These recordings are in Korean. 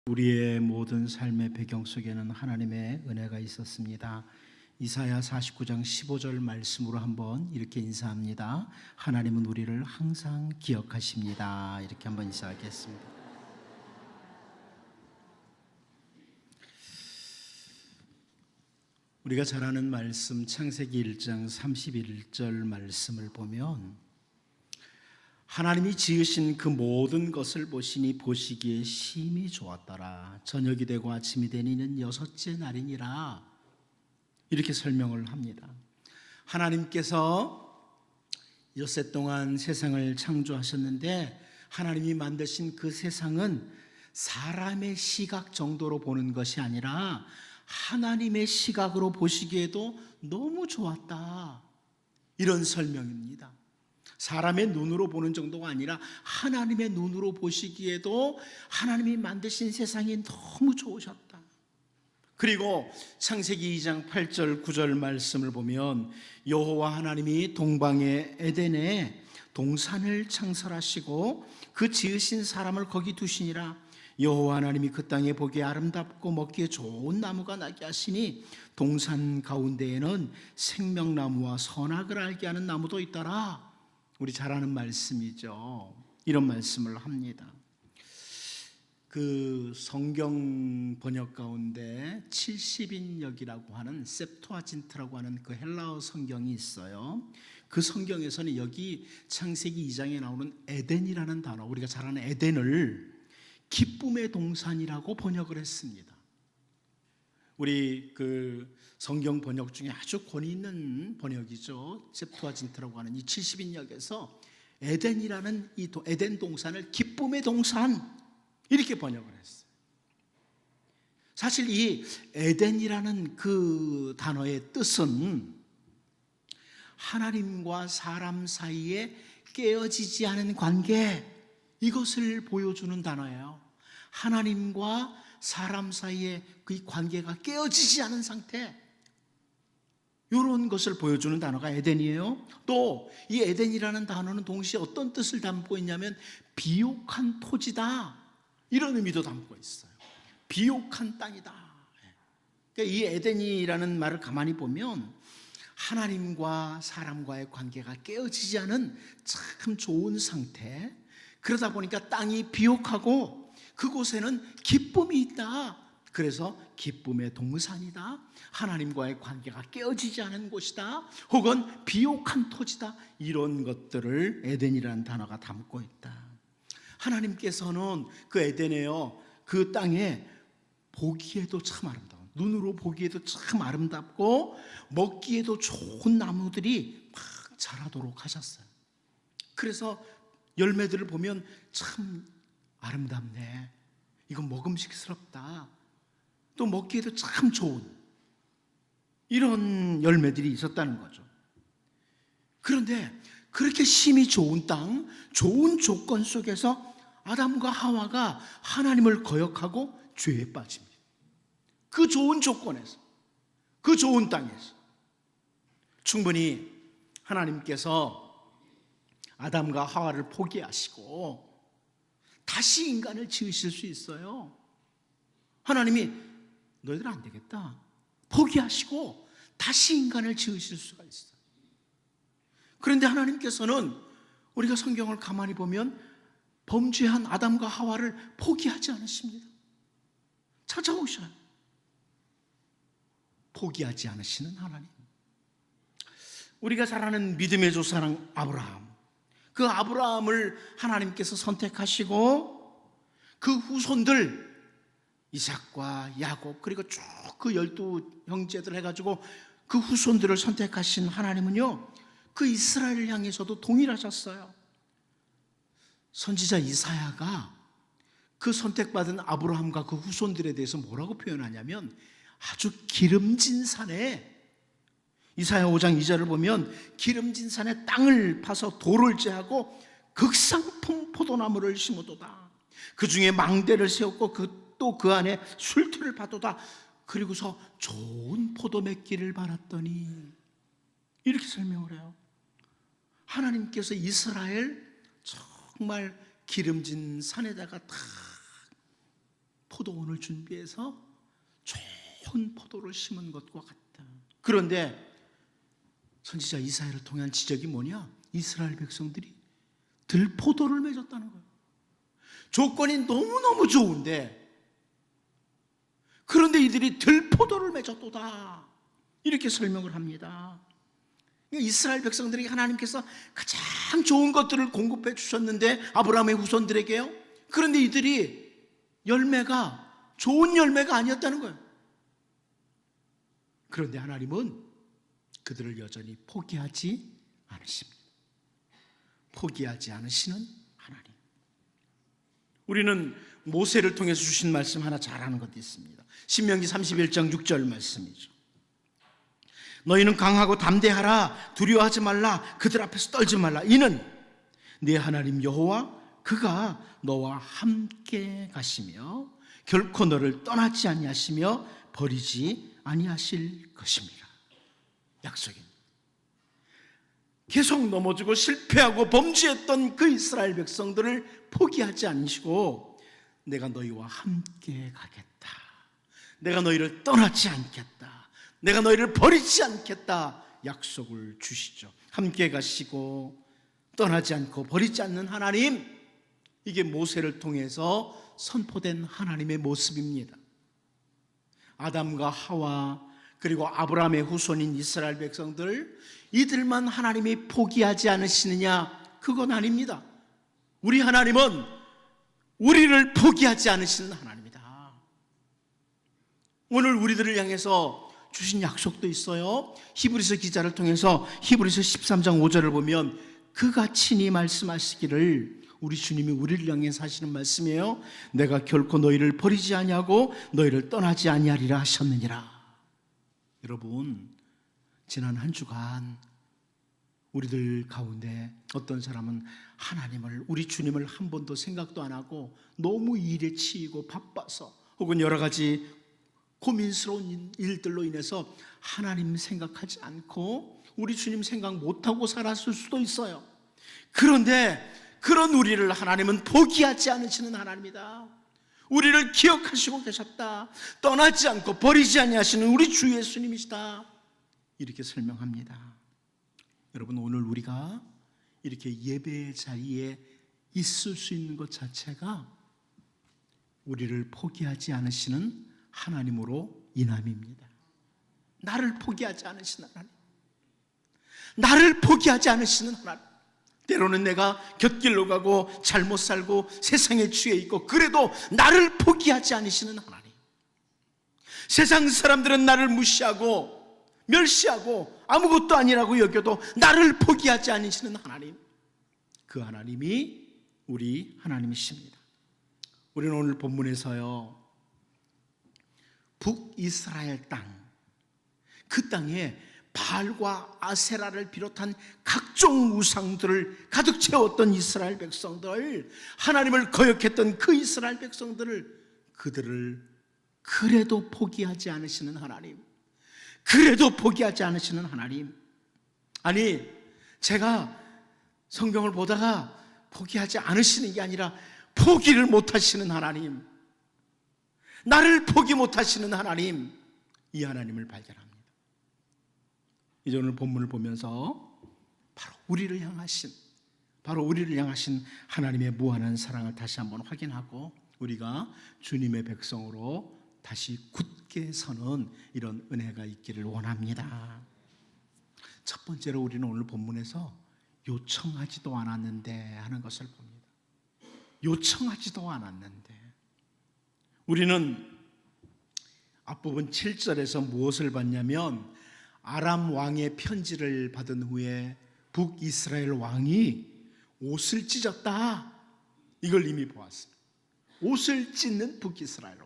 우리의 모든 삶의 배경 속에는 하나님의 은혜가 있었습니다. 이사야 49장 15절 말씀으로 한번 이렇게 인사합니다. 하나님은 우리를 항상 기억하십니다. 이렇게 한번 인사하겠습니다. 우리가 잘 아는 말씀 창세기 1장 31절 말씀을 보면 하나님이 지으신 그 모든 것을 보시니 보시기에 심히 좋았더라. 저녁이 되고 아침이 되니는 여섯째 날이니라. 이렇게 설명을 합니다. 하나님께서 엿새 동안 세상을 창조하셨는데 하나님이 만드신 그 세상은 사람의 시각 정도로 보는 것이 아니라 하나님의 시각으로 보시기에도 너무 좋았다. 이런 설명입니다. 사람의 눈으로 보는 정도가 아니라 하나님의 눈으로 보시기에도 하나님이 만드신 세상이 너무 좋으셨다. 그리고 창세기 2장 8절 9절 말씀을 보면 여호와 하나님이 동방의 에덴에 동산을 창설하시고 그 지으신 사람을 거기 두시니라. 여호와 하나님이 그 땅에 보기에 아름답고 먹기에 좋은 나무가 나게 하시니 동산 가운데에는 생명나무와 선악을 알게 하는 나무도 있더라. 우리 잘 아는 말씀이죠. 이런 말씀을 합니다. 그 성경 번역 가운데 70인역이라고 하는 셉투아진트라고 하는 그 헬라어 성경이 있어요. 그 성경에서는 여기 창세기 2장에 나오는 에덴이라는 단어, 우리가 잘 아는 에덴을 기쁨의 동산이라고 번역을 했습니다. 우리 그 성경 번역 중에 아주 권위 있는 번역이죠. 셉투아진트라고 하는 이 70인역에서 에덴이라는 이 에덴 동산을 기쁨의 동산 이렇게 번역을 했어요. 사실 이 에덴이라는 그 단어의 뜻은 하나님과 사람 사이에 깨어지지 않은 관계, 이것을 보여주는 단어예요. 하나님과 사람 사이에 그 관계가 깨어지지 않은 상태, 이런 것을 보여주는 단어가 에덴이에요. 또 이 에덴이라는 단어는 동시에 어떤 뜻을 담고 있냐면 비옥한 토지다, 이런 의미도 담고 있어요. 비옥한 땅이다. 그러니까 이 에덴이라는 말을 가만히 보면 하나님과 사람과의 관계가 깨어지지 않은 참 좋은 상태, 그러다 보니까 땅이 비옥하고 그곳에는 기쁨이 있다. 그래서 기쁨의 동산이다. 하나님과의 관계가 깨어지지 않은 곳이다. 혹은 비옥한 토지다. 이런 것들을 에덴이라는 단어가 담고 있다. 하나님께서는 그 에덴에요, 그 땅에 보기에도 참 아름다운, 눈으로 보기에도 참 아름답고 먹기에도 좋은 나무들이 막 자라도록 하셨어요. 그래서 열매들을 보면 참 아름답네, 이건 먹음직스럽다, 또 먹기에도 참 좋은 이런 열매들이 있었다는 거죠. 그런데 그렇게 심히 좋은 땅, 좋은 조건 속에서 아담과 하와가 하나님을 거역하고 죄에 빠집니다. 그 좋은 조건에서, 그 좋은 땅에서 충분히 하나님께서 아담과 하와를 포기하시고 다시 인간을 지으실 수 있어요. 하나님이 너희들 안 되겠다, 포기하시고 다시 인간을 지으실 수가 있어요. 그런데 하나님께서는 우리가 성경을 가만히 보면 범죄한 아담과 하와를 포기하지 않으십니다. 찾아오셔요. 포기하지 않으시는 하나님. 우리가 잘 아는 믿음의 조상 아브라함, 그 아브라함을 하나님께서 선택하시고 그 후손들 이삭과 야곱, 그리고 쭉 그 12형제들 해가지고 그 후손들을 선택하신 하나님은요, 그 이스라엘을 향해서도 동일하셨어요. 선지자 이사야가 그 선택받은 아브라함과 그 후손들에 대해서 뭐라고 표현하냐면 아주 기름진 산에, 이사야 5장 2절을 보면 기름진 산에 땅을 파서 돌을 제하고 극상품 포도나무를 심어도다. 그 중에 망대를 세웠고 또 그 안에 술틀을 파도다. 그리고서 좋은 포도 맺기를 바랐더니, 이렇게 설명을 해요. 하나님께서 이스라엘 정말 기름진 산에다가 다 포도원을 준비해서 좋은 포도를 심은 것과 같다. 그런데 선지자 이사야를 통한 지적이 뭐냐? 이스라엘 백성들이 들포도를 맺었다는 거예요. 조건이 너무너무 좋은데, 그런데 이들이 들포도를 맺었도다, 이렇게 설명을 합니다. 이스라엘 백성들에게 하나님께서 가장 좋은 것들을 공급해 주셨는데, 아브라함의 후손들에게요. 그런데 이들이 열매가 좋은 열매가 아니었다는 거예요. 그런데 하나님은 그들을 여전히 포기하지 않으십니다. 포기하지 않으시는 하나님. 우리는 모세를 통해서 주신 말씀 하나 잘 아는 것도 있습니다. 신명기 31장 6절 말씀이죠. 너희는 강하고 담대하라. 두려워하지 말라. 그들 앞에서 떨지 말라. 이는 네 하나님 여호와 그가 너와 함께 가시며 결코 너를 떠나지 아니하시며 버리지 아니하실 것입니다. 약속입니다. 계속 넘어지고 실패하고 범죄했던 그 이스라엘 백성들을 포기하지 않으시고, 내가 너희와 함께 가겠다, 내가 너희를 떠나지 않겠다, 내가 너희를 버리지 않겠다 약속을 주시죠. 함께 가시고 떠나지 않고 버리지 않는 하나님, 이게 모세를 통해서 선포된 하나님의 모습입니다. 아담과 하와 그리고 아브라함의 후손인 이스라엘 백성들, 이들만 하나님이 포기하지 않으시느냐? 그건 아닙니다. 우리 하나님은 우리를 포기하지 않으시는 하나님이다. 오늘 우리들을 향해서 주신 약속도 있어요. 히브리서 기자를 통해서 히브리서 13장 5절을 보면 그가 친히 말씀하시기를, 우리 주님이 우리를 향해서 하시는 말씀이에요. 내가 결코 너희를 버리지 아니하고 너희를 떠나지 아니하리라 하셨느니라. 여러분, 지난 한 주간 우리들 가운데 어떤 사람은 하나님을, 우리 주님을 한 번도 생각도 안 하고 너무 일에 치이고 바빠서 혹은 여러 가지 고민스러운 일들로 인해서 하나님 생각하지 않고 우리 주님 생각 못하고 살았을 수도 있어요. 그런데 그런 우리를 하나님은 포기하지 않으시는 하나님이다. 우리를 기억하시고 계셨다. 떠나지 않고 버리지 아니하시는 우리 주 예수님이시다. 이렇게 설명합니다. 여러분, 오늘 우리가 이렇게 예배의 자리에 있을 수 있는 것 자체가 우리를 포기하지 않으시는 하나님으로 인함입니다. 나를 포기하지 않으시는 하나님, 나를 포기하지 않으시는 하나님. 때로는 내가 곁길로 가고 잘못 살고 세상에 취해 있고, 그래도 나를 포기하지 않으시는 하나님. 세상 사람들은 나를 무시하고 멸시하고 아무것도 아니라고 여겨도 나를 포기하지 않으시는 하나님, 그 하나님이 우리 하나님이십니다. 우리는 오늘 본문에서요, 북이스라엘 땅, 그 땅에 바알과 아세라를 비롯한 각종 우상들을 가득 채웠던 이스라엘 백성들, 하나님을 거역했던 그 이스라엘 백성들을, 그들을 그래도 포기하지 않으시는 하나님, 그래도 포기하지 않으시는 하나님. 아니, 제가 성경을 보다가 포기하지 않으시는 게 아니라 포기를 못하시는 하나님, 나를 포기 못하시는 하나님, 이 하나님을 발견합니다. 이제 오늘 본문을 보면서 바로 우리를 향하신 하나님의 무한한 사랑을 다시 한번 확인하고, 우리가 주님의 백성으로 다시 굳게 서는 이런 은혜가 있기를 원합니다. 첫 번째로 우리는 오늘 본문에서 요청하지도 않았는데 하는 것을 봅니다. 요청하지도 않았는데. 우리는 앞부분 7절에서 무엇을 봤냐면, 아람 왕의 편지를 받은 후에 북이스라엘 왕이 옷을 찢었다, 이걸 이미 보았습니다. 옷을 찢는 북이스라엘 왕.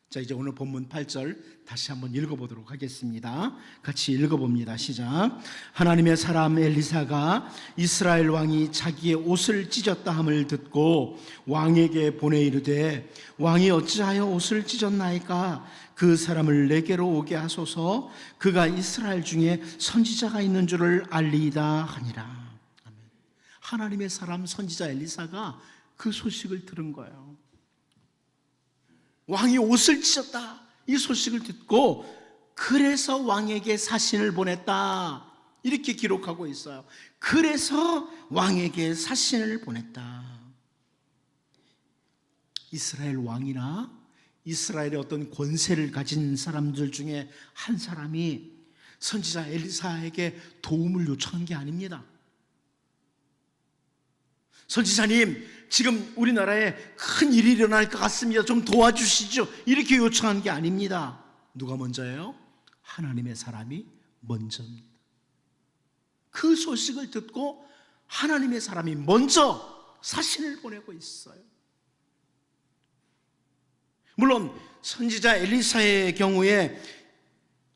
자, 이제 오늘 본문 8절 다시 한번 읽어보도록 하겠습니다. 같이 읽어봅니다. 시작. 하나님의 사람 엘리사가 이스라엘 왕이 자기의 옷을 찢었다 함을 듣고 왕에게 보내 이르되, 왕이 어찌하여 옷을 찢었나이까? 그 사람을 내게로 오게 하소서. 그가 이스라엘 중에 선지자가 있는 줄을 알리이다 하니라. 아멘. 하나님의 사람 선지자 엘리사가 그 소식을 들은 거예요. 왕이 옷을 찢었다. 이 소식을 듣고 그래서 왕에게 사신을 보냈다. 이렇게 기록하고 있어요. 그래서 왕에게 사신을 보냈다. 이스라엘 왕이나 이스라엘의 어떤 권세를 가진 사람들 중에 한 사람이 선지자 엘리사에게 도움을 요청한 게 아닙니다. 선지자님, 지금 우리나라에 큰 일이 일어날 것 같습니다. 좀 도와주시죠. 이렇게 요청한 게 아닙니다. 누가 먼저예요? 하나님의 사람이 먼저입니다. 그 소식을 듣고 하나님의 사람이 먼저 사신을 보내고 있어요. 물론 선지자 엘리사의 경우에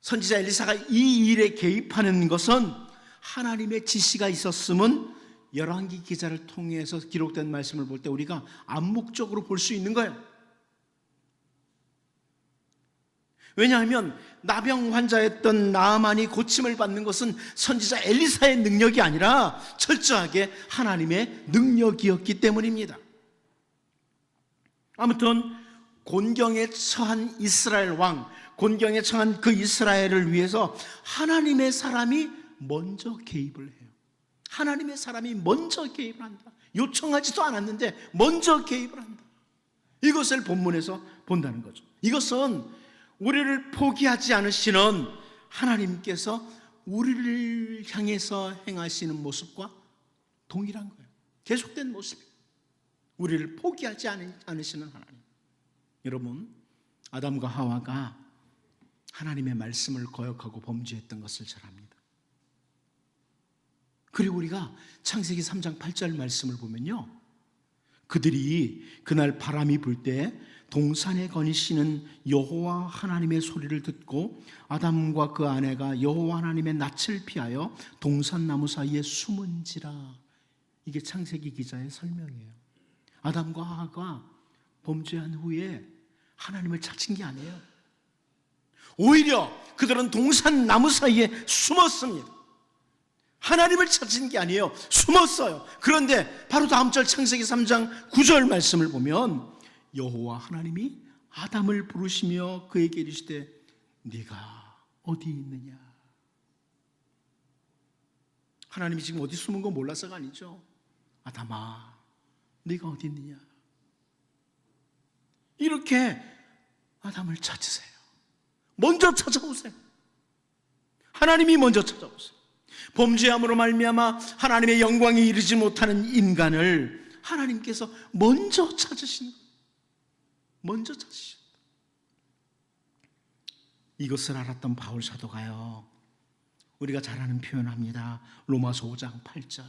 선지자 엘리사가 이 일에 개입하는 것은 하나님의 지시가 있었음은 열왕기 기자를 통해서 기록된 말씀을 볼 때 우리가 암묵적으로 볼 수 있는 거예요. 왜냐하면 나병 환자였던 나아만이 고침을 받는 것은 선지자 엘리사의 능력이 아니라 철저하게 하나님의 능력이었기 때문입니다. 아무튼 곤경에 처한 이스라엘 왕, 곤경에 처한 그 이스라엘을 위해서 하나님의 사람이 먼저 개입을 해요. 하나님의 사람이 먼저 개입을 한다. 요청하지도 않았는데 먼저 개입을 한다. 이것을 본문에서 본다는 거죠. 이것은 우리를 포기하지 않으시는 하나님께서 우리를 향해서 행하시는 모습과 동일한 거예요. 계속된 모습이에요. 우리를 포기하지 않으시는 하나님. 여러분, 아담과 하와가 하나님의 말씀을 거역하고 범죄했던 것을 잘 압니다. 그리고 우리가 창세기 3장 8절 말씀을 보면요, 그들이 그날 바람이 불 때 동산에 거니시는 여호와 하나님의 소리를 듣고 아담과 그 아내가 여호와 하나님의 낯을 피하여 동산나무 사이에 숨은지라. 이게 창세기 기자의 설명이에요. 아담과 하와가 범죄한 후에 하나님을 찾은 게 아니에요. 오히려 그들은 동산나무 사이에 숨었습니다. 하나님을 찾은 게 아니에요. 숨었어요. 그런데 바로 다음 절 창세기 3장 9절 말씀을 보면 여호와 하나님이 아담을 부르시며 그에게 이르시되 네가 어디 있느냐. 하나님이 지금 어디 숨은 거 몰라서가 아니죠. 아담아, 네가 어디 있느냐. 이렇게 아담을 찾으세요. 먼저 찾아오세요. 하나님이 먼저 찾아오세요. 범죄함으로 말미암아 하나님의 영광에 이르지 못하는 인간을 하나님께서 먼저 찾으신 거예요. 먼저 찾으셨다. 이것을 알았던 바울 사도가요, 우리가 잘 아는 표현합니다. 로마서 5장 8절.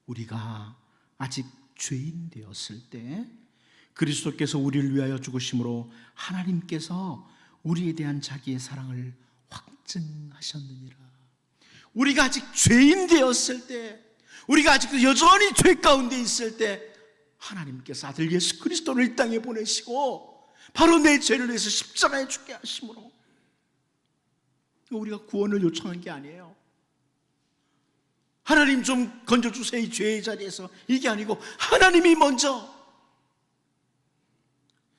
우리가 아직 죄인 되었을 때 그리스도께서 우리를 위하여 죽으심으로 하나님께서 우리에 대한 자기의 사랑을 확증하셨느니라. 우리가 아직 죄인 되었을 때, 우리가 아직 여전히 죄 가운데 있을 때 하나님께서 아들 예수 그리스도를 이 땅에 보내시고 바로 내 죄를 위해서 십자가에 죽게 하심으로 우리가 구원을 요청한 게 아니에요. 하나님 좀 건져주세요 이 죄의 자리에서, 이게 아니고 하나님이 먼저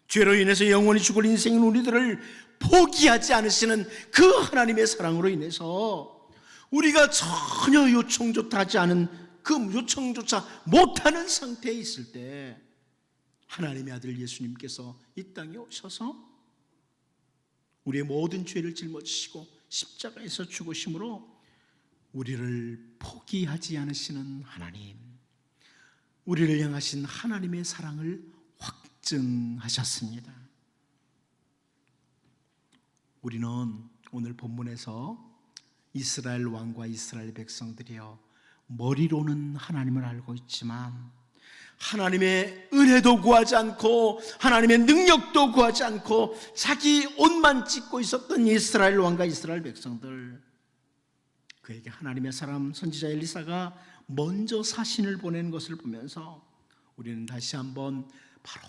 죄로 인해서 영원히 죽을 인생인 우리들을 포기하지 않으시는 그 하나님의 사랑으로 인해서 우리가 전혀 요청조차 하지 않은 그 요청조차 못하는 상태에 있을 때 하나님의 아들 예수님께서 이 땅에 오셔서 우리의 모든 죄를 짊어지시고 십자가에서 죽으심으로 우리를 포기하지 않으시는 하나님, 우리를 향하신 하나님의 사랑을 확증하셨습니다. 우리는 오늘 본문에서 이스라엘 왕과 이스라엘 백성들이요, 머리로는 하나님을 알고 있지만 하나님의 은혜도 구하지 않고 하나님의 능력도 구하지 않고 자기 옷만 찢고 있었던 이스라엘 왕과 이스라엘 백성들, 그에게 하나님의 사람 선지자 엘리사가 먼저 사신을 보낸 것을 보면서 우리는 다시 한번 바로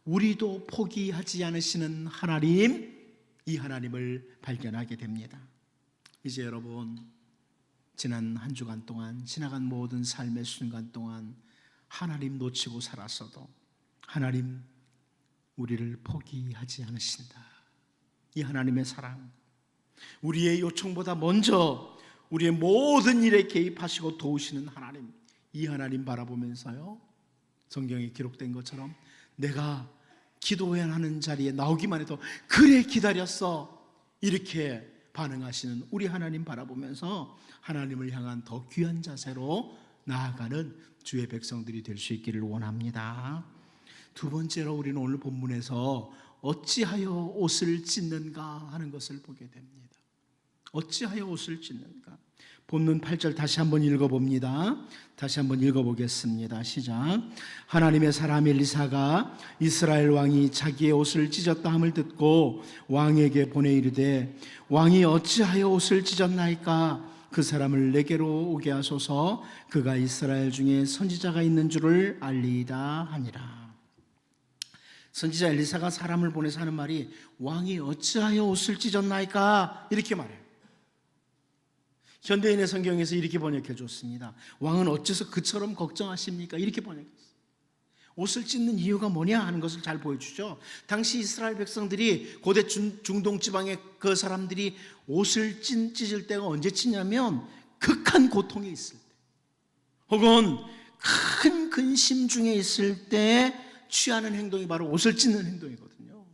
우리도 포기하지 않으시는 하나님, 이 하나님을 발견하게 됩니다. 이제 여러분, 지난 한 주간 동안, 지나간 모든 삶의 순간 동안 하나님 놓치고 살았어도, 하나님 우리를 포기하지 않으신다. 이 하나님의 사랑, 우리의 요청보다 먼저 우리의 모든 일에 개입하시고 도우시는 하나님, 이 하나님 바라보면서요, 성경에 기록된 것처럼 내가 기도해야 하는 자리에 나오기만 해도 그래 기다렸어, 이렇게 반응하시는 우리 하나님 바라보면서 하나님을 향한 더 귀한 자세로 나아가는 주의 백성들이 될 수 있기를 원합니다. 두 번째로 우리는 오늘 본문에서 어찌하여 옷을 찢는가 하는 것을 보게 됩니다. 어찌하여 옷을 찢는가. 본문 8절 다시 한번 읽어봅니다. 다시 한번 읽어보겠습니다. 시작. 하나님의 사람 엘리사가 이스라엘 왕이 자기의 옷을 찢었다 함을 듣고 왕에게 보내 이르되 왕이 어찌하여 옷을 찢었나이까? 그 사람을 내게로 오게 하소서. 그가 이스라엘 중에 선지자가 있는 줄을 알리이다 하니라. 선지자 엘리사가 사람을 보내서 하는 말이 왕이 어찌하여 옷을 찢었나이까? 이렇게 말해요. 현대인의 성경에서 이렇게 번역해 줬습니다. 왕은 어째서 그처럼 걱정하십니까? 이렇게 번역했어요. 옷을 찢는 이유가 뭐냐 하는 것을 잘 보여주죠. 당시 이스라엘 백성들이 고대 중동 지방의 그 사람들이 옷을 찢을 때가 언제 찢냐면 극한 고통에 있을 때, 혹은 큰 근심 중에 있을 때 취하는 행동이 바로 옷을 찢는 행동이거든요.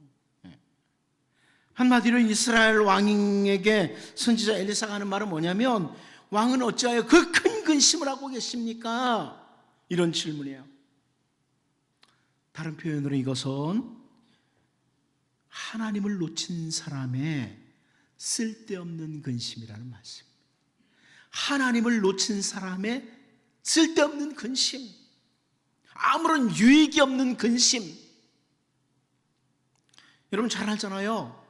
한마디로 이스라엘 왕에게 선지자 엘리사가 하는 말은 뭐냐면 왕은 어찌하여 그 큰 근심을 하고 계십니까? 이런 질문이에요. 다른 표현으로 이것은 하나님을 놓친 사람의 쓸데없는 근심이라는 말씀입니다. 하나님을 놓친 사람의 쓸데없는 근심, 아무런 유익이 없는 근심. 여러분 잘 알잖아요.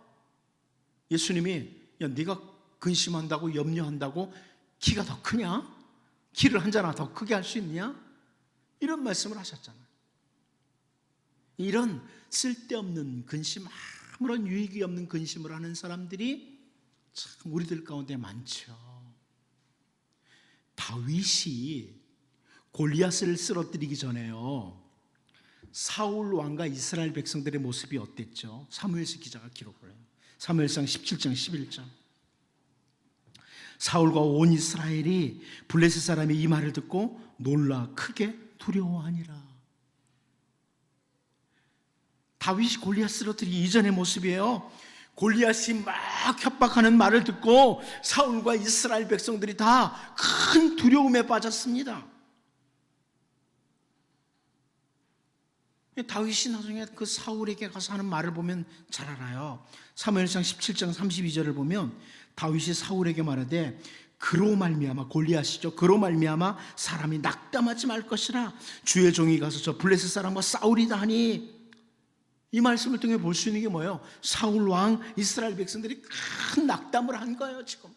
예수님이 야 네가 근심한다고 염려한다고 키가 더 크냐? 키를 한 자나 더 크게 할 수 있냐? 이런 말씀을 하셨잖아요. 이런 쓸데없는 근심, 아무런 유익이 없는 근심을 하는 사람들이 참 우리들 가운데 많죠. 다윗이 골리앗을 쓰러뜨리기 전에요, 사울 왕과 이스라엘 백성들의 모습이 어땠죠? 사무엘서 기자가 기록을 해요. 사무엘상 17장 11장. 사울과 온 이스라엘이 블레셋 사람의 이 말을 듣고 놀라 크게 두려워하니라. 다윗이 골리앗 쓰러뜨리기 이전의 모습이에요. 골리앗이 막 협박하는 말을 듣고 사울과 이스라엘 백성들이 다 큰 두려움에 빠졌습니다. 다윗이 나중에 그 사울에게 가서 하는 말을 보면 잘 알아요. 사무엘상 17장 32절을 보면 다윗이 사울에게 말하되 그로 말미암아, 골리앗이죠, 그로 말미암아 사람이 낙담하지 말 것이라. 주의 종이 가서 저 블레셋 사람과 싸우리다 하니, 이 말씀을 통해 볼 수 있는 게 뭐예요? 사울 왕, 이스라엘 백성들이 큰 낙담을 한 거예요. 지금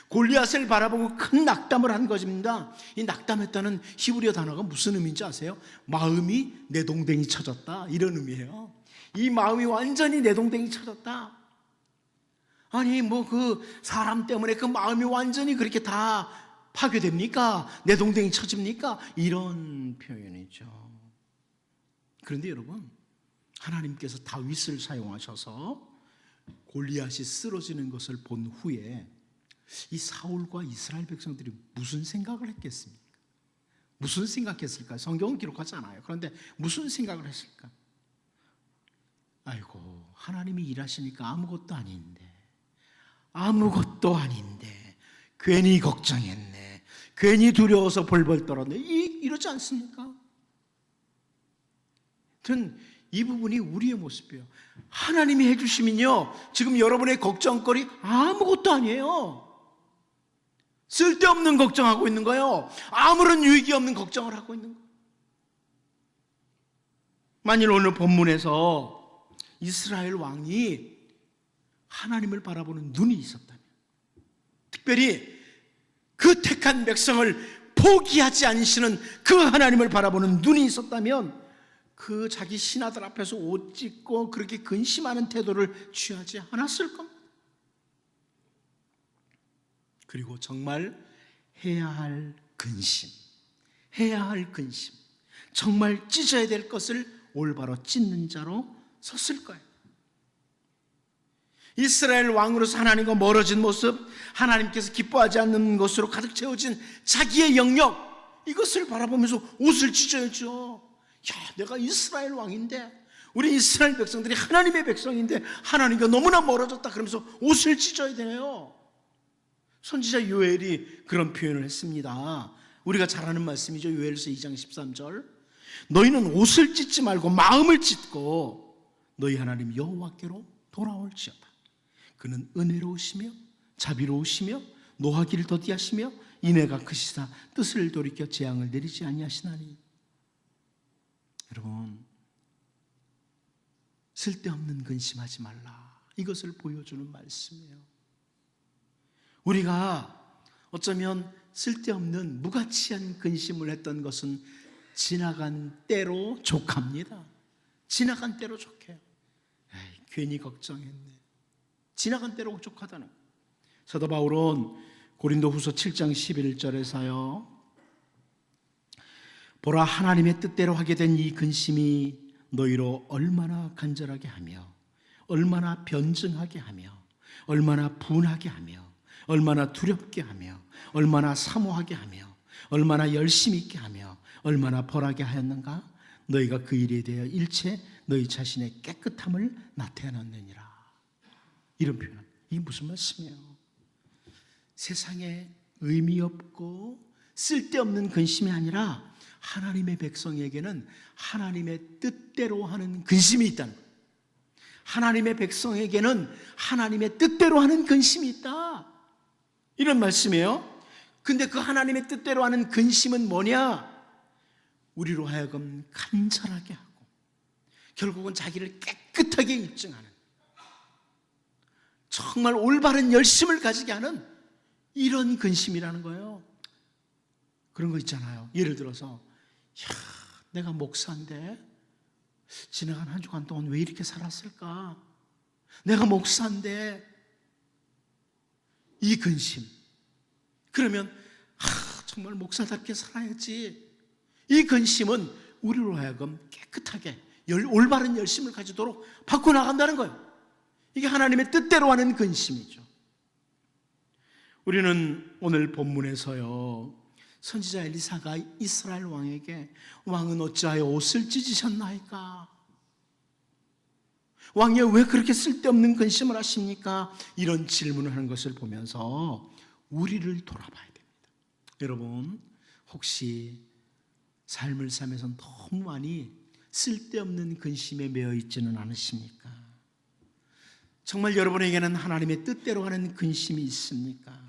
골리앗을 바라보고 큰 낙담을 한 것입니다. 이 낙담했다는 히브리어 단어가 무슨 의미인지 아세요? 마음이 내동댕이 쳐졌다, 이런 의미예요. 이 마음이 완전히 내동댕이 쳐졌다. 아니 뭐 그 사람 때문에 그 마음이 완전히 그렇게 다 파괴됩니까? 내동댕이 쳐집니까? 이런 표현이죠. 그런데 여러분, 하나님께서 다윗을 사용하셔서 골리앗이 쓰러지는 것을 본 후에 이 사울과 이스라엘 백성들이 무슨 생각을 했겠습니까? 무슨 생각했을까? 성경은 기록하지 않아요. 그런데 무슨 생각을 했을까? 아이고, 하나님이 일하시니까 아무것도 아닌데 괜히 걱정했네, 괜히 두려워서 벌벌 떨었네, 이러지 않습니까? 이 부분이 우리의 모습이에요. 하나님이 해주시면요, 지금 여러분의 걱정거리 아무것도 아니에요. 쓸데없는 걱정하고 있는 거예요. 아무런 유익이 없는 걱정을 하고 있는 거예요. 만일 오늘 본문에서 이스라엘 왕이 하나님을 바라보는 눈이 있었다면, 특별히 그 택한 백성을 포기하지 않으시는 그 하나님을 바라보는 눈이 있었다면, 그 자기 신하들 앞에서 옷 찢고 그렇게 근심하는 태도를 취하지 않았을 겁니다. 그리고 정말 해야 할 근심, 정말 찢어야 될 것을 올바로 찢는 자로 섰을 거예요. 이스라엘 왕으로서 하나님과 멀어진 모습, 하나님께서 기뻐하지 않는 것으로 가득 채워진 자기의 영역, 이것을 바라보면서 옷을 찢어야죠. 야, 내가 이스라엘 왕인데, 우리 이스라엘 백성들이 하나님의 백성인데 하나님과 너무나 멀어졌다 그러면서 옷을 찢어야 돼요. 선지자 요엘이 그런 표현을 했습니다. 우리가 잘 아는 말씀이죠. 요엘서 2장 13절. 너희는 옷을 찢지 말고 마음을 찢고 너희 하나님 여호와께로 돌아올지어다. 그는 은혜로우시며 자비로우시며 노하기를 더디하시며 인애가 크시사 뜻을 돌이켜 재앙을 내리지 아니하시나니. 여러분, 쓸데없는 근심하지 말라, 이것을 보여주는 말씀이에요. 우리가 어쩌면 쓸데없는 무가치한 근심을 했던 것은 지나간 때로 족합니다. 지나간 때로 족해요. 에이, 괜히 걱정했네. 지나간 때로 족하다는. 사도 바울은 고린도후서 7장 11절에서요, 보라, 하나님의 뜻대로 하게 된 이 근심이 너희로 얼마나 간절하게 하며 얼마나 변증하게 하며 얼마나 분하게 하며 얼마나 두렵게 하며 얼마나 사모하게 하며 얼마나 열심히 있게 하며 얼마나 벌하게 하였는가. 너희가 그 일에 대하여 일체 너희 자신의 깨끗함을 나타내느니라. 이런 표현. 이게 무슨 말씀이에요? 세상에 의미 없고 쓸데없는 근심이 아니라 하나님의 백성에게는 하나님의 뜻대로 하는 근심이 있다는 거예요. 하나님의 백성에게는 하나님의 뜻대로 하는 근심이 있다, 이런 말씀이에요. 근데 그 하나님의 뜻대로 하는 근심은 뭐냐? 우리로 하여금 간절하게 하고 결국은 자기를 깨끗하게 입증하는, 정말 올바른 열심을 가지게 하는 이런 근심이라는 거예요. 그런 거 있잖아요. 예를 들어서, 야, 내가 목사인데 지나간 한 주간 동안 왜 이렇게 살았을까? 내가 목사인데, 이 근심. 그러면 정말 목사답게 살아야지. 이 근심은 우리로 하여금 깨끗하게 올바른 열심을 가지도록 바꿔나간다는 거예요. 이게 하나님의 뜻대로 하는 근심이죠. 우리는 오늘 본문에서요, 선지자 엘리사가 이스라엘 왕에게 왕은 어찌하여 옷을 찢으셨나이까? 왕이 왜 그렇게 쓸데없는 근심을 하십니까? 이런 질문을 하는 것을 보면서 우리를 돌아봐야 됩니다. 여러분, 혹시 삶을 살면서 너무 많이 쓸데없는 근심에 매여 있지는 않으십니까? 정말 여러분에게는 하나님의 뜻대로 하는 근심이 있습니까?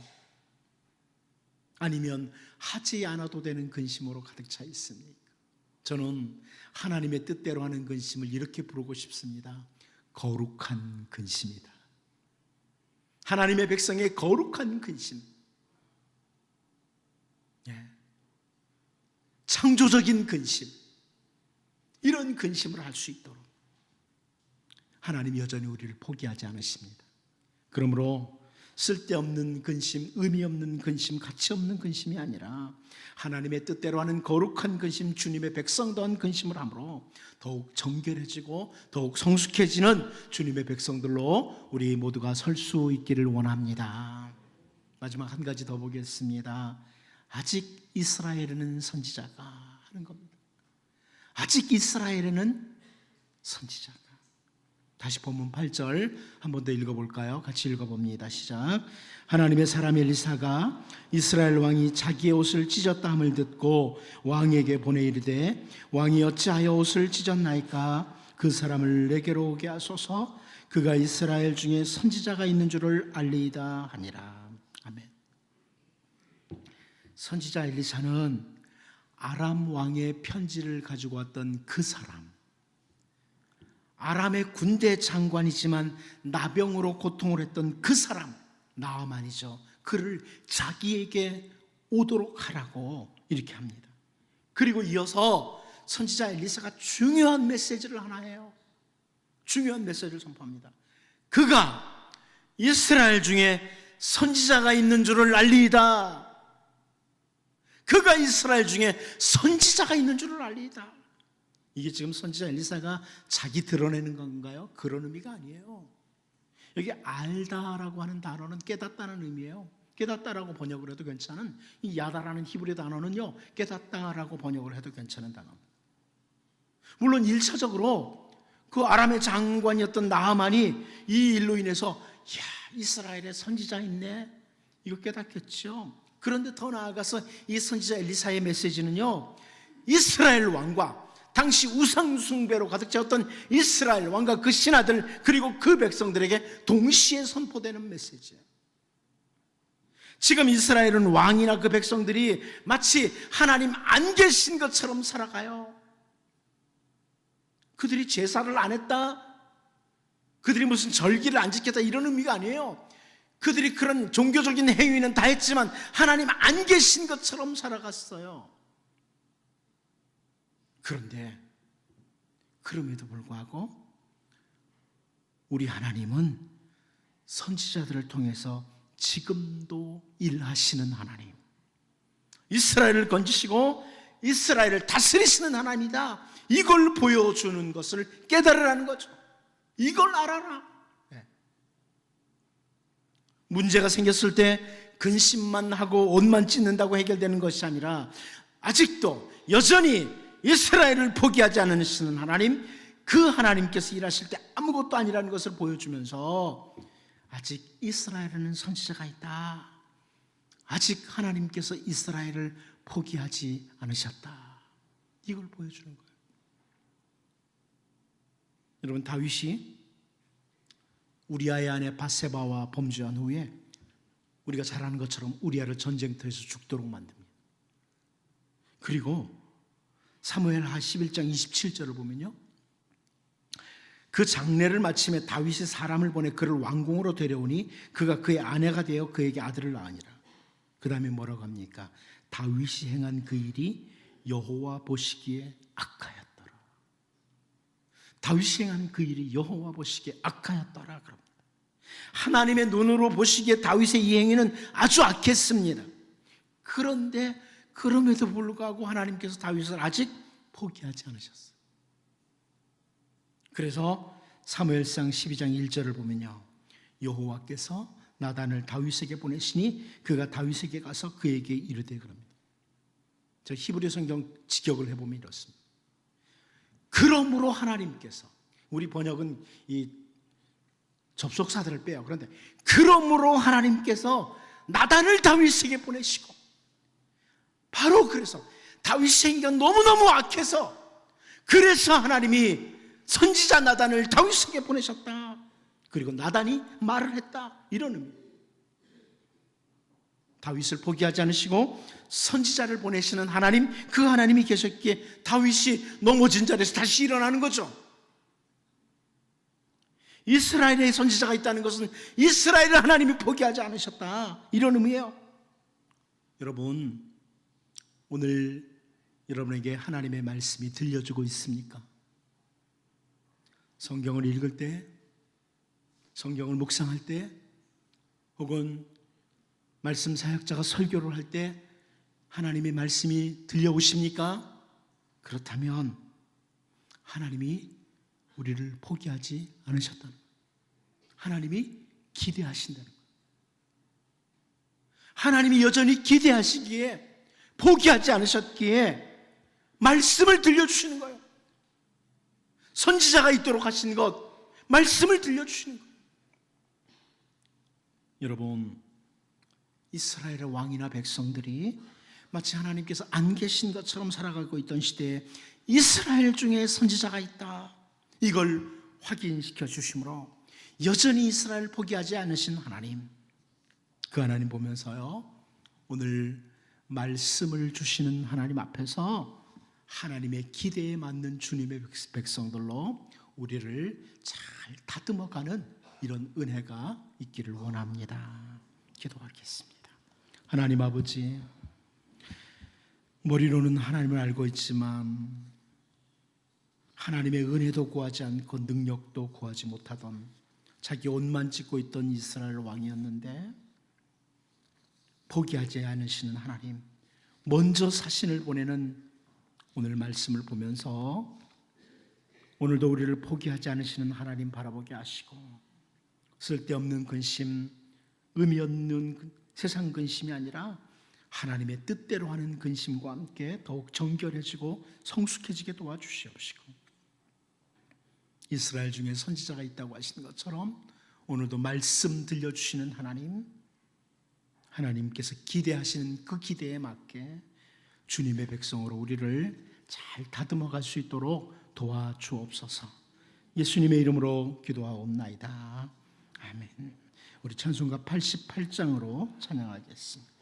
아니면 하지 않아도 되는 근심으로 가득 차 있습니까? 저는 하나님의 뜻대로 하는 근심을 이렇게 부르고 싶습니다. 거룩한 근심이다. 하나님의 백성의 거룩한 근심. 창조적인 근심. 이런 근심을 할 수 있도록 하나님이 여전히 우리를 포기하지 않으십니다. 그러므로 쓸데없는 근심, 의미 없는 근심, 가치 없는 근심이 아니라 하나님의 뜻대로 하는 거룩한 근심, 주님의 백성다운 근심을 함으로 더욱 정결해지고 더욱 성숙해지는 주님의 백성들로 우리 모두가 설 수 있기를 원합니다. 마지막 한 가지 더 보겠습니다. 아직 이스라엘에는 선지자가 하는 겁니다. 아직 이스라엘에는 선지자가. 다시 본문 8절 한 번 더 읽어볼까요? 같이 읽어봅니다. 시작. 하나님의 사람 엘리사가 이스라엘 왕이 자기의 옷을 찢었다 함을 듣고 왕에게 보내 이르되 왕이 어찌하여 옷을 찢었나이까? 그 사람을 내게로 오게 하소서. 그가 이스라엘 중에 선지자가 있는 줄을 알리이다 하니라. 아멘. 선지자 엘리사는 아람 왕의 편지를 가지고 왔던 그 사람, 아람의 군대 장관이지만 나병으로 고통을 했던 그 사람, 나아만이죠. 그를 자기에게 오도록 하라고 이렇게 합니다. 그리고 이어서 선지자 엘리사가 중요한 메시지를 하나 해요. 중요한 메시지를 선포합니다. 그가 이스라엘 중에 선지자가 있는 줄을 알리이다. 그가 이스라엘 중에 선지자가 있는 줄을 알리이다. 이게 지금 선지자 엘리사가 자기 드러내는 건가요? 그런 의미가 아니에요. 여기 알다라고 하는 단어는 깨닫다는 의미예요. 깨닫다라고 번역을 해도 괜찮은 이 야다라는 히브리 단어는요, 깨닫다라고 번역을 해도 괜찮은 단어입니다. 물론 1차적으로 그 아람의 장관이었던 나하만이 이 일로 인해서 이스라엘에 선지자 있네, 이거 깨닫겠죠. 그런데 더 나아가서 이 선지자 엘리사의 메시지는요, 이스라엘 왕과 당시 우상숭배로 가득 채웠던 이스라엘 왕과 그 신하들 그리고 그 백성들에게 동시에 선포되는 메시지예요. 지금 이스라엘은 왕이나 그 백성들이 마치 하나님 안 계신 것처럼 살아가요. 그들이 제사를 안 했다, 그들이 무슨 절기를 안 지켰다, 이런 의미가 아니에요. 그들이 그런 종교적인 행위는 다 했지만 하나님 안 계신 것처럼 살아갔어요. 그런데 그럼에도 불구하고 우리 하나님은 선지자들을 통해서 지금도 일하시는 하나님, 이스라엘을 건지시고 이스라엘을 다스리시는 하나님이다, 이걸 보여주는 것을 깨달으라는 거죠. 이걸 알아라. 문제가 생겼을 때 근심만 하고 옷만 찢는다고 해결되는 것이 아니라 아직도 여전히 이스라엘을 포기하지 않으시는 하나님, 그 하나님께서 일하실 때 아무것도 아니라는 것을 보여주면서 아직 이스라엘에는 선지자가 있다, 아직 하나님께서 이스라엘을 포기하지 않으셨다, 이걸 보여주는 거예요. 여러분, 다윗이 우리아의 아내 밧세바와 범죄한 후에 우리가 잘 아는 것처럼 우리아를 전쟁터에서 죽도록 만듭니다. 그리고 사무엘하 11장 27절을 보면요, 그 장례를 마침에 다윗이 사람을 보내 그를 왕궁으로 데려오니 그가 그의 아내가 되어 그에게 아들을 낳으니라. 그 다음에 뭐라고 합니까? 다윗이 행한 그 일이 여호와 보시기에 악하였더라. 다윗이 행한 그 일이 여호와 보시기에 악하였더라 그럽니다. 하나님의 눈으로 보시기에 다윗의 이 행위는 아주 악했습니다. 그런데 그럼에도 불구하고 하나님께서 다윗을 아직 포기하지 않으셨어요. 그래서 사무엘상 12장 1절을 보면요, 여호와께서 나단을 다윗에게 보내시니 그가 다윗에게 가서 그에게 이르되 그럽니다. 저 히브리 성경 직역을 해보면 이렇습니다. 그러므로 하나님께서, 우리 번역은 이 접속사들을 빼요. 그런데 그러므로 하나님께서 나단을 다윗에게 보내시고, 바로 그래서 다윗의 행위가 너무너무 악해서 그래서 하나님이 선지자 나단을 다윗에게 보내셨다, 그리고 나단이 말을 했다, 이런 의미. 다윗을 포기하지 않으시고 선지자를 보내시는 하나님, 그 하나님이 계셨기에 다윗이 넘어진 자리에서 다시 일어나는 거죠. 이스라엘에 선지자가 있다는 것은 이스라엘을 하나님이 포기하지 않으셨다, 이런 의미예요. 여러분, 오늘 여러분에게 하나님의 말씀이 들려주고 있습니까? 성경을 읽을 때, 성경을 묵상할 때, 혹은 말씀 사역자가 설교를 할 때 하나님의 말씀이 들려오십니까? 그렇다면 하나님이 우리를 포기하지 않으셨다는 거예요. 하나님이 기대하신다는 거예요. 하나님이 여전히 기대하시기에, 포기하지 않으셨기에 말씀을 들려주시는 거예요. 선지자가 있도록 하신 것, 말씀을 들려주시는 거예요. 여러분, 이스라엘의 왕이나 백성들이 마치 하나님께서 안 계신 것처럼 살아가고 있던 시대에 이스라엘 중에 선지자가 있다, 이걸 확인시켜 주심으로 여전히 이스라엘을 포기하지 않으신 하나님, 그 하나님 보면서요, 오늘 말씀을 주시는 하나님 앞에서 하나님의 기대에 맞는 주님의 백성들로 우리를 잘 다듬어가는 이런 은혜가 있기를 원합니다. 기도하겠습니다. 하나님 아버지, 머리로는 하나님을 알고 있지만 하나님의 은혜도 구하지 않고 능력도 구하지 못하던, 자기 옷만 찢고 있던 이스라엘 왕이었는데 포기하지 않으시는 하나님, 먼저 사신을 보내는 오늘 말씀을 보면서 오늘도 우리를 포기하지 않으시는 하나님 바라보게 하시고, 쓸데없는 근심, 의미 없는 세상 근심이 아니라 하나님의 뜻대로 하는 근심과 함께 더욱 정결해지고 성숙해지게 도와주시옵시고, 이스라엘 중에 선지자가 있다고 하신 것처럼 오늘도 말씀 들려주시는 하나님께서 기대하시는 그 기대에 맞게 주님의 백성으로 우리를 잘 다듬어 갈 수 있도록 도와주옵소서. 예수님의 이름으로 기도하옵나이다. 아멘. 우리 찬송가 88장으로 찬양하겠습니다.